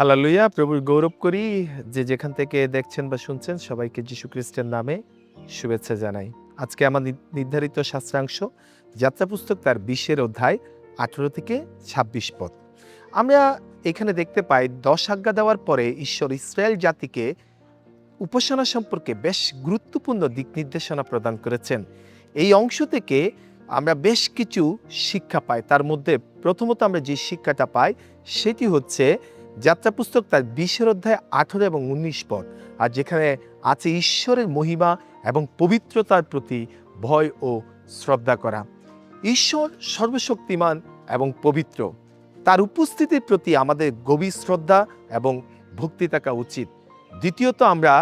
Hallelujah! প্রভুর গৌরব করি। যে যেখান থেকে দেখছেন বা শুনছেন সবাইকে যীশু খ্রিস্টের নামে শুভেচ্ছা জানাই। আজকে আমার নির্ধারিত শাস্ত্রাংশ যাত্রা পুস্তক তার ২০ অধ্যায় ১৮ থেকে ২৬ পদ। আমরা এখানে দেখতে পাই ১০ আজ্ঞা দেওয়ার পরে ঈশ্বর ইসরায়েল জাতিকে উপাসনা সম্পর্কে বেশ গুরুত্বপূর্ণ দিক নির্দেশনা প্রদান করেছেন। এই অংশ থেকে আমরা বেশ কিছু শিক্ষা পাই। তার মধ্যে প্রথমত আমরা যে শিক্ষাটা পাই সেটি হচ্ছে যাত্রা পুস্তক তার ২০ অধ্যায় ১৮ এবং ১৯ পদ, আর যেখানে আছে ঈশ্বরের মহিমা এবং পবিত্রতার প্রতি ভয় ও শ্রদ্ধা করা। ঈশ্বর সর্বশক্তিমান এবং পবিত্র, তার উপস্থিতির প্রতি আমাদের গভীর শ্রদ্ধা এবং ভক্তি থাকা উচিত। দ্বিতীয়ত আমরা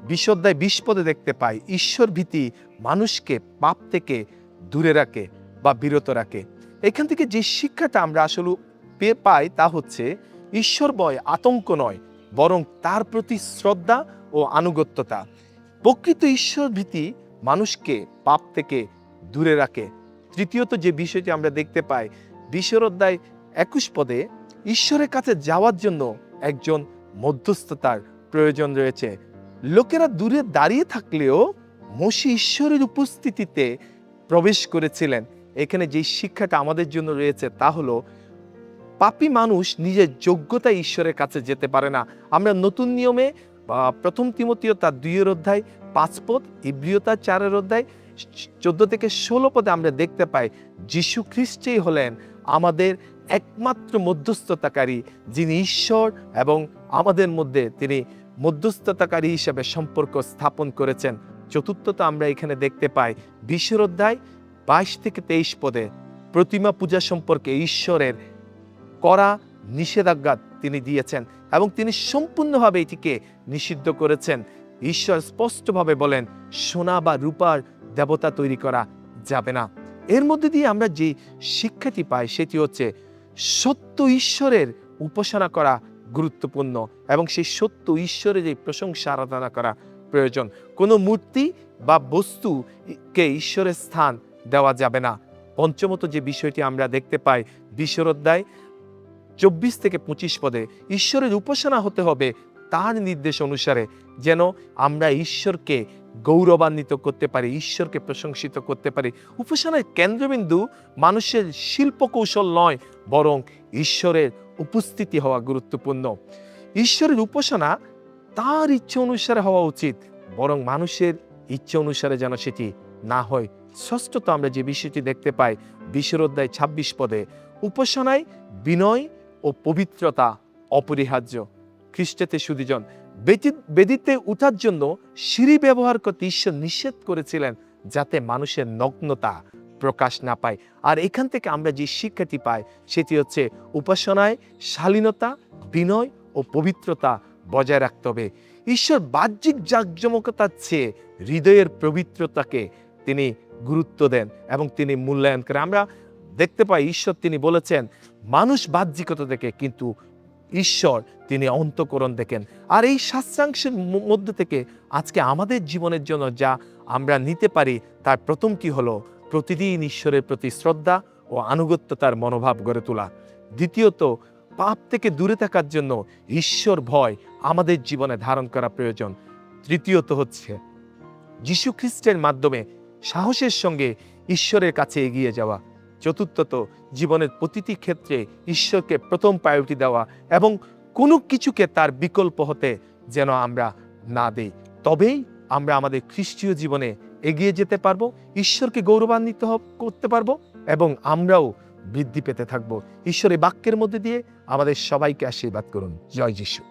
২০ অধ্যায় ২০ পদে দেখতে পাই ঈশ্বর ভীতি মানুষকে পাপ থেকে দূরে রাখে বা বিরত রাখে। এখান থেকে যে শিক্ষাটা আমরা আসলে পাই তা হচ্ছে ঈশ্বর ভয় আতঙ্ক নয়, বরং তার প্রতি শ্রদ্ধা ও আনুগত্যতা। প্রকৃত ঈশ্বর ভীতি মানুষকে পাপ থেকে দূরে রাখে। তৃতীয়ত যে বিষয়টি আমরা দেখতে পাই ২০ অধ্যায় ২১ পদে ঈশ্বরের কাছে যাওয়ার জন্য একজন মধ্যস্থতার প্রয়োজন রয়েছে। লোকেরা দূরে দাঁড়িয়ে থাকলেও মসি ঈশ্বরের উপস্থিতিতে প্রবেশ করেছিলেন। এখানে যে শিক্ষাটা আমাদের জন্য রয়েছে তা হলো পাপী মানুষ নিজের যোগ্যতায় ঈশ্বরের কাছে যেতে পারে না। আমরা নতুন নিয়মে প্রথম তিমথিও তার ২ অধ্যায় ৫ পদ, ইব্রিয় তার ৪ অধ্যায় ১৪ থেকে ১৬ পদে আমরা দেখতে পাই যীশু খ্রিস্টই হলেন আমাদের একমাত্র মধ্যস্থতাকারী, যিনি ঈশ্বর এবং আমাদের মধ্যে তিনি মধ্যস্থতাকারী হিসেবে সম্পর্ক স্থাপন করেছেন। চতুর্থত আমরা এখানে দেখতে পাই ২০ অধ্যায় ২২ থেকে ২৩ পদে প্রতিমা পূজা সম্পর্কে ঈশ্বরের করা নিষেধাজ্ঞা তিনি দিয়েছেন এবং তিনি সম্পূর্ণভাবে এটিকে নিষিদ্ধ করেছেন। ঈশ্বর স্পষ্টভাবে বলেন সোনা বা রূপার দেবতা তৈরি করা যাবে না। এর মধ্যে দিয়ে আমরা যে শিক্ষাটি পাই সেটি হচ্ছে সত্য ঈশ্বরের উপাসনা করা গুরুত্বপূর্ণ এবং সেই সত্য ঈশ্বরের এই প্রশংসা আরাধনা করা প্রয়োজন। কোনো মূর্তি বা বস্তুকে ঈশ্বরের স্থান দেওয়া যাবে না। পঞ্চমত যে বিষয়টি আমরা দেখতে পাই ২০ অধ্যায় ২৪ থেকে ২৫ পদে ঈশ্বরের উপাসনা হতে হবে তার নির্দেশ অনুসারে, যেন আমরা ঈশ্বরকে গৌরবান্বিত করতে পারি, ঈশ্বরকে প্রশংসিত করতে পারি। উপাসনার কেন্দ্রবিন্দু মানুষের শিল্প কৌশল নয়, বরং ঈশ্বরের উপস্থিতি হওয়া গুরুত্বপূর্ণ। ঈশ্বরের উপাসনা তার ইচ্ছে অনুসারে হওয়া উচিত, বরং মানুষের ইচ্ছে অনুসারে যেন সেটি না হয়। ষষ্ঠত আমরা যে বিষয়টি দেখতে পাই ২০ অধ্যায় ২৬ পদে উপাসনায় বিনয় ও পবিত্রতা অপরিহার্য। খ্রিস্টেতে সুধীজন, বেদিতে উঠার জন্য সিঁড়ি ব্যবহার করতে ঈশ্বর নিষেধ করেছিলেন যাতে মানুষের নগ্নতা প্রকাশ না পায়। আর এখান থেকে আমরা যে শিক্ষাটি পাই সেটি হচ্ছে উপাসনায় শালীনতা, বিনয় ও পবিত্রতা বজায় রাখতে হবে। ঈশ্বর বাহ্যিক জাঁকজমকতার চেয়ে হৃদয়ের পবিত্রতাকে তিনি গুরুত্ব দেন এবং তিনি মূল্যায়ন করেন। আমরা দেখতে পাই ঈশ্বর তিনি বলেছেন মানুষ বাহ্যিকতা দেখে, কিন্তু ঈশ্বর তিনি অন্তঃকরণ দেখেন। আর এই শাস্ত্রাংশের মধ্যে থেকে আজকে আমাদের জীবনের জন্য যা আমরা নিতে পারি তার প্রথমটি হলো প্রতিদিন ঈশ্বরের প্রতি শ্রদ্ধা ও আনুগত্যতার মনোভাব গড়ে তোলা। দ্বিতীয়ত, পাপ থেকে দূরে থাকার জন্য ঈশ্বর ভয় আমাদের জীবনে ধারণ করা প্রয়োজন। তৃতীয়ত হচ্ছে যীশু খ্রিস্টের মাধ্যমে সাহসের সঙ্গে ঈশ্বরের কাছে এগিয়ে যাওয়া। চতুর্থত, জীবনের প্রতিটি ক্ষেত্রে ঈশ্বরকে প্রথম প্রায়োরিটি দেওয়া এবং কোনো কিছুকে তার বিকল্প হতে যেন আমরা না দেই। তবেই আমরা আমাদের খ্রিস্টীয় জীবনে এগিয়ে যেতে পারবো, ঈশ্বরকে গৌরবান্বিত করতে পারবো এবং আমরাও বৃদ্ধি পেতে থাকবো। ঈশ্বরের বাক্যের মধ্যে দিয়ে আমাদের সবাইকে আশীর্বাদ করুন। জয় যিশু।